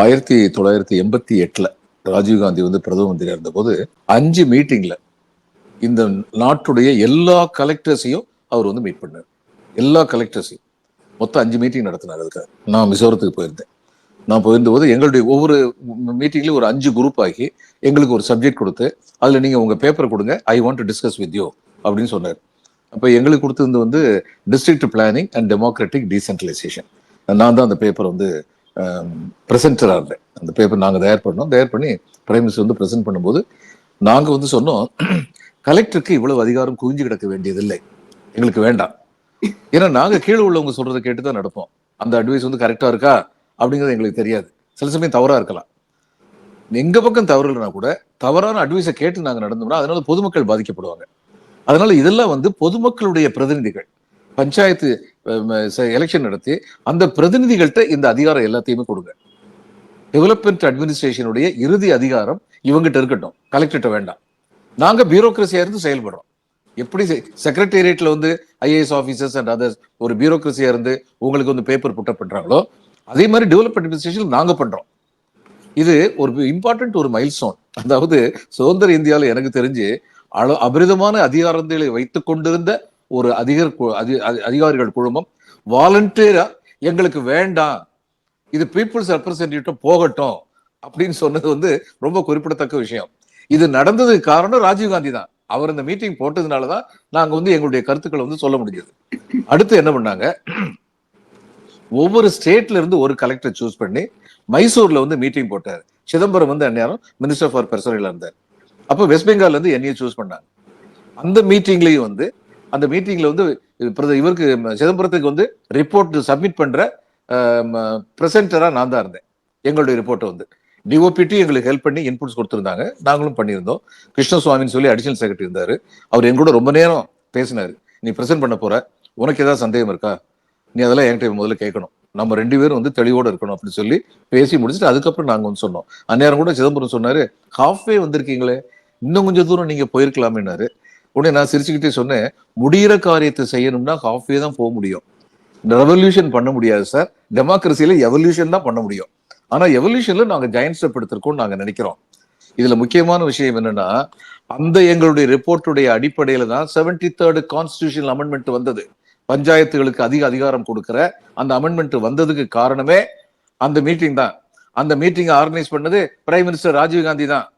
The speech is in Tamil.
1988 ராஜீவ்காந்தி வந்து பிரதம மந்திரியா இருந்த போது 5 மீட்டிங்ல இந்த நாட்டுடைய எல்லா கலெக்டர்ஸையும் அவர் வந்து மீட் பண்ணார். எல்லா கலெக்டர்ஸையும் மொத்தம் 5 மீட்டிங் நடத்தினார். அதுக்காக நான் மிசோரத்துக்கு போயிருந்தேன். நான் போயிருந்தபோது எங்களுடைய ஒவ்வொரு மீட்டிங்லயும் ஒரு 5 குரூப் ஆகி எங்களுக்கு ஒரு சப்ஜெக்ட் கொடுத்து அதுல நீங்க உங்க பேப்பர் கொடுங்க, I want to discuss with you அப்படின்னு சொன்னார். அப்ப எங்களுக்கு கொடுத்தது வந்து district planning and democratic decentralisation. நான் தான் அந்த பேப்பர் வந்து பிரசன்டரா இருந்தேன். அந்த பேப்பர் நாங்க தயார் பண்ணி பிரைம் மினிஸ்டர் வந்து பிரசன்ட் பண்ணும்போது நாங்க வந்து சொன்னோம், கலெக்டருக்கு இவ்வளவு அதிகாரம் குவிஞ்சு கிடக்க வேண்டியதில்லை, எங்களுக்கு வேண்டாம். ஏன்னா நாங்க கீழே உள்ளவங்க சொல்றதை கேட்டுதான் நடப்போம். அந்த அட்வைஸ் வந்து கரெக்டா இருக்கா அப்படிங்கிறது எங்களுக்கு தெரியாது. சில சமயம் தவறா இருக்கலாம். எங்க பக்கம் தவறு இல்லைனா கூட தவறான அட்வைஸை கேட்டு நாங்க நடந்தோம்னா அதனால பொதுமக்கள் பாதிக்கப்படுவாங்க. அதனால இதெல்லாம் வந்து பொதுமக்களுடைய பிரதிநிதிகள் பஞ்சாயத்து எலெக்ஷன் நடத்தி அந்த பிரதிநிதிகள்கிட்ட இந்த அதிகாரம் எல்லாத்தையுமே கொடுங்க. டெவலப்மெண்ட் அட்மினிஸ்ட்ரேஷனுடைய இறுதி அதிகாரம் இவங்கிட்ட இருக்கட்டும், கலெக்டர்கிட்ட வேண்டாம். நாங்க பியூரோக்ரஸியா இருந்து செயல்படுறோம். எப்படி செக்ரட்டேரியட்ல வந்து ஐஏஎஸ் ஆபீசர்ஸ் அண்ட் அதர்ஸ் ஒரு பியூரோக்ரஸியா இருந்து உங்களுக்கு வந்து பேப்பர் புட்டப் பண்றாங்களோ அதே மாதிரி டெவலப்மெண்ட் அட்மினிஸ்ட்ரேஷன் நாங்க பண்றோம். இது ஒரு இம்பார்ட்டன்ட் ஒரு மைல்ஸ்டோன். அதாவது சுதந்திர இந்தியாவில் எனக்கு தெரிஞ்சு அபரிதமான அதிகாரங்களை வைத்துக் கொண்டிருந்த ஒரு அதிகாரிகள் குழுமம் வாலண்டியரா எங்களுக்கு வேண்டாம், இது பீப்புள்ஸ் ரெப்ரசன்டேட்டிவ் போகட்டும் அப்படின்னு சொன்னது வந்து ரொம்ப குறிப்பிடத்தக்க விஷயம். இது நடந்ததுக்கு காரணம் ராஜீவ்காந்தி தான். அவர் இந்த மீட்டிங் போட்டதுனாலதான் நாங்க வந்து எங்களுடைய கருத்துக்களை வந்து சொல்ல முடிஞ்சது. அடுத்து என்ன பண்ணாங்க, ஒவ்வொரு ஸ்டேட்ல இருந்து ஒரு கலெக்டர் சூஸ் பண்ணி மைசூர்ல வந்து மீட்டிங் போட்டார். சிதம்பரம் வந்து அந்நேரம் மினிஸ்டர் ஃபார் பெர்சனல் இருந்தார். அப்ப வெஸ்ட் பெங்கால்ல இருந்து என்னைய சூஸ் பண்ணாங்க. அந்த மீட்டிங்லயும் வந்து அந்த மீட்டிங்ல வந்து இவருக்கு சிதம்பரத்துக்கு வந்து ரிப்போர்ட் சப்மிட் பண்ற பிரசன்டரா நான் தான் இருந்தேன். எங்களுடைய ரிப்போர்ட்டை வந்து டிஓபிடி எங்களுக்கு ஹெல்ப் பண்ணி இன்புட்ஸ் கொடுத்துருந்தாங்க, நாங்களும் பண்ணியிருந்தோம். கிருஷ்ணசுவாமின்னு சொல்லி அடிஷனல் செக்ரட்டரி இருந்தாரு. அவர் என் கூட ரொம்ப நேரம் பேசினாரு. நீ பிரசன்ட் பண்ண போற, உனக்கு ஏதாவது சந்தேகம் இருக்கா, நீ அதெல்லாம் என்கிட்ட முதல்ல கேட்கணும், நம்ம 2 பேரும் வந்து தெளிவோடு இருக்கணும் அப்படின்னு சொல்லி பேசி முடிச்சுட்டு அதுக்கப்புறம் நாங்க வந்து சொன்னோம். அந்நேரம் கூட சிதம்பரம் சொன்னாரு, ஹாஃப்வே வந்திருக்கீங்களே, இன்னும் கொஞ்சம் தூரம் நீங்க போயிருக்கலாமேனாரு. உடனே நான் சிரிச்சுக்கிட்டே சொன்னேன், முடிகிற காரியத்தை செய்யணும்னா ஹாஃப்வே தான் போக முடியும், ரெவல்யூஷன் பண்ண முடியாது சார். டெமோக்ரஸியில எவல்யூஷன் தான் பண்ண முடியும். ஆனா எவல்யூஷன்ல நாங்க ஜெயண்ட் ஸ்டெப் எடுத்திருக்கோம் நாங்க நினைக்கிறோம். இதுல முக்கியமான விஷயம் என்னன்னா, அந்த எங்களுடைய ரிப்போர்ட்டுடைய அடிப்படையில தான் 73rd கான்ஸ்டிடியூஷனல் அமெண்ட்மெண்ட் வந்தது. பஞ்சாயத்துகளுக்கு அதிக அதிகாரம் கொடுக்கிற அந்த அமெண்ட்மெண்ட் வந்ததுக்கு காரணமே அந்த மீட்டிங் தான். அந்த மீட்டிங் ஆர்கனைஸ் பண்ணது பிரைம் மினிஸ்டர் ராஜீவ்காந்தி தான்.